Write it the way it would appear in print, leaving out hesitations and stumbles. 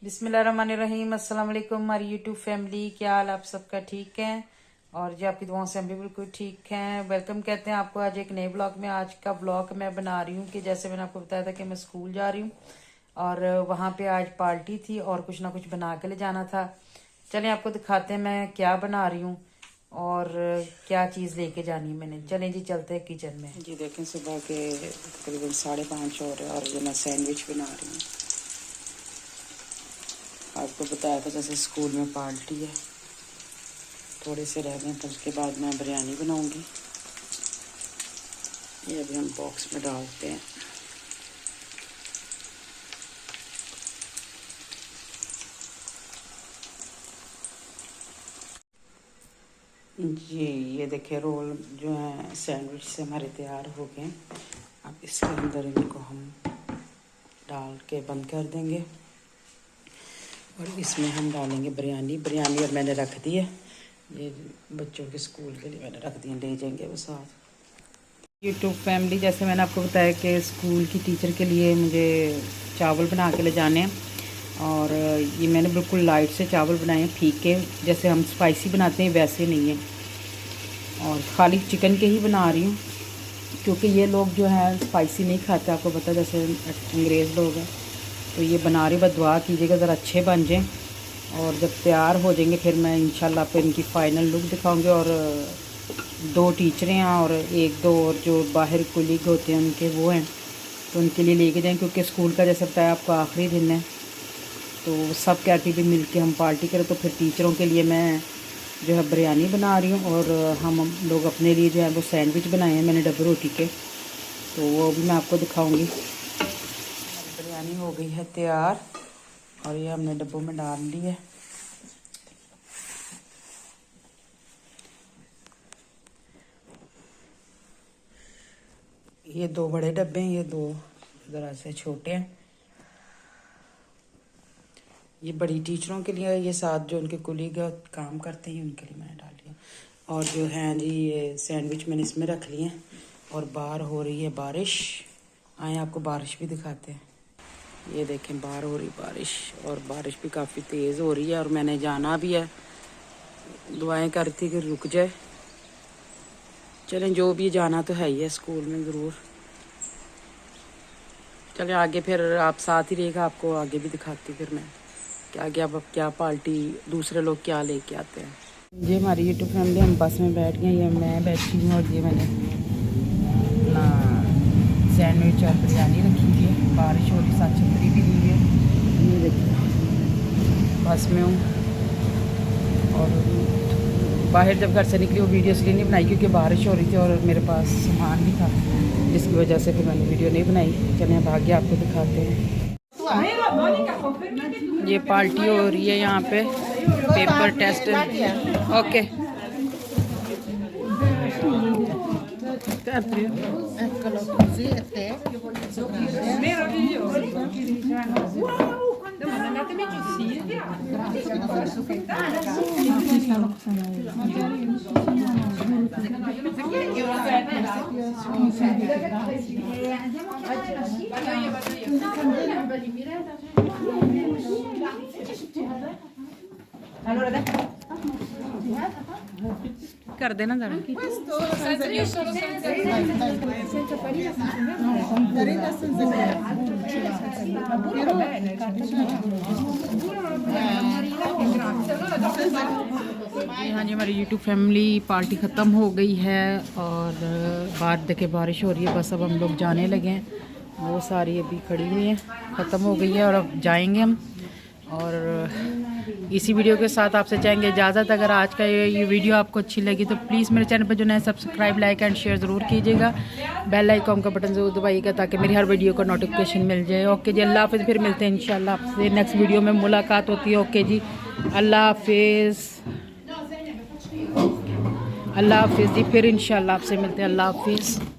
बिस्मिल्लाहिर्रहमानिर्रहीम। अस्सलाम वालेकुम हमारी यूट्यूब फैमिली, क्या हाल आप सबका? ठीक है और जी आपकी दुआओं से हम भी बिल्कुल ठीक हैं। वेलकम कहते हैं आपको आज एक नए ब्लॉग में। आज का ब्लॉग मैं बना रही हूँ कि जैसे मैंने आपको बताया था कि मैं स्कूल जा रही हूँ और वहाँ पे आज पार्टी थी और कुछ ना कुछ बना के ले जाना था। चलें आपको दिखाते हैं मैं क्या बना रही हूँ और क्या चीज़ लेके जानी है मैंने। चलें जी चलते हैं किचन में। जी देखें सुबह के तकरीबन 5:30 हो रहे हैं और ये मैं सैंडविच बना रही हूँ। आपको बताया था जैसे स्कूल में पार्टी है, थोड़े से रह गए, फिर उसके बाद मैं बिरयानी बनाऊंगी। ये अभी हम बॉक्स में डालते हैं। जी ये देखिए रोल जो है सैंडविच से हमारे तैयार हो गए। अब इसके अंदर इनको हम डाल के बंद कर देंगे और इसमें हम डालेंगे बिरयानी। और मैंने रख दी है, ये बच्चों के स्कूल के लिए मैंने रख दी है, ले जाएंगे वो साथ। यूट्यूब फैमिली, जैसे मैंने आपको बताया कि स्कूल की टीचर के लिए मुझे चावल बना के ले जाने हैं और ये मैंने बिल्कुल लाइट से चावल बनाए हैं, फीके, जैसे हम स्पाइसी बनाते हैं वैसे नहीं है। और ख़ाली चिकन के ही बना रही हूँ क्योंकि ये लोग जो है स्पाइसी नहीं खाते, आपको पता है, जैसे अंग्रेज़ लोग हैं। तो ये बना रही, बस दुआ कीजिएगा ज़रा अच्छे बन जाएँ और जब तैयार हो जाएंगे फिर मैं इंशाल्लाह फिर इनकी फ़ाइनल लुक दिखाऊँगी। और 2 टीचरें हैं और 1-2 और जो बाहर कुलीग होते हैं उनके वो हैं, तो उनके लिए लेके जाएँ क्योंकि स्कूल का जैसे बताया आपको आखिरी दिन है। तो सब कहती भी मिल के हम पार्टी करें, तो फिर टीचरों के लिए मैं जो है बिरयानी बना रही हूँ और हम लोग अपने लिए जो है वो सैंडविच बनाए हैं मैंने डब्बे रोटी के, तो वो भी मैं आपको दिखाऊँगी। बिरयानी हो गई है तैयार और ये हमने डब्बों में डाल ली है। ये 2 बड़े डब्बे हैं, ये 2 ज़रा से छोटे हैं। ये बड़ी टीचरों के लिए, ये साथ जो उनके कुलीग काम करते हैं उनके लिए मैंने डाल लिया। और जो है जी ये सैंडविच मैंने इसमें रख लिए हैं। और बाहर हो रही है बारिश, आए आपको बारिश भी दिखाते हैं। ये देखें बाहर हो रही बारिश और बारिश भी काफ़ी तेज़ हो रही है और मैंने जाना भी है। दुआएं कर थी कि रुक जाए। चलें जो भी जाना तो है ही है स्कूल में ज़रूर। चलें आगे फिर आप साथ ही रहेगा, आपको आगे भी दिखाती फिर मैं क्या पार्टी दूसरे लोग क्या लेके आते हैं। ये हमारी यूट्यूब फैमिली, हम बस में बैठ गए, ये मैं बैठी हूँ और ये मैंने अपना सैंडविच और बिरयानी रखी हुई है। बारिश हो रही, साथ छतरी भी ली है। ये देखिए बस में हूँ और बाहर जब घर से निकली वो वीडियो इसलिए नहीं बनाई क्योंकि बारिश हो रही थी और मेरे पास सामान भी था, जिसकी वजह से फिर मैंने वीडियो नहीं बनाई। चलें अब आगे आपको दिखाते हैं। ये पार्टी हो रही है यहाँ पे, पेपर टेस्ट। ओके कर देना जरा। हाँ जी हमारी यूट्यूब फैमिली पार्टी ख़त्म हो गई है और बाहर देखे बारिश हो रही है। बस अब हम लोग जाने लगे हैं, वो सारी अभी खड़ी हुई हैं, ख़त्म हो गई है और अब जाएंगे हम। और इसी वीडियो के साथ आपसे चाहेंगे इजाज़त। अगर आज का ये वीडियो आपको अच्छी लगी तो प्लीज़ मेरे चैनल पर जो है सब्सक्राइब, लाइक एंड शेयर ज़रूर कीजिएगा। बेल आइकॉन का बटन ज़रूर दबाइएगा ताकि मेरी हर वीडियो का नोटिफिकेशन मिल जाए। ओके जी, अल्लाह हाफ़िज़। फिर मिलते हैं इंशाल्लाह आपसे नेक्स्ट वीडियो में मुलाकात होती है। ओके जी, अल्लाह हाफ़िज़। अल्लाह हाफ़िज़ जी, फिर इंशाल्लाह आपसे मिलते हैं। अल्लाह हाफ़िज़।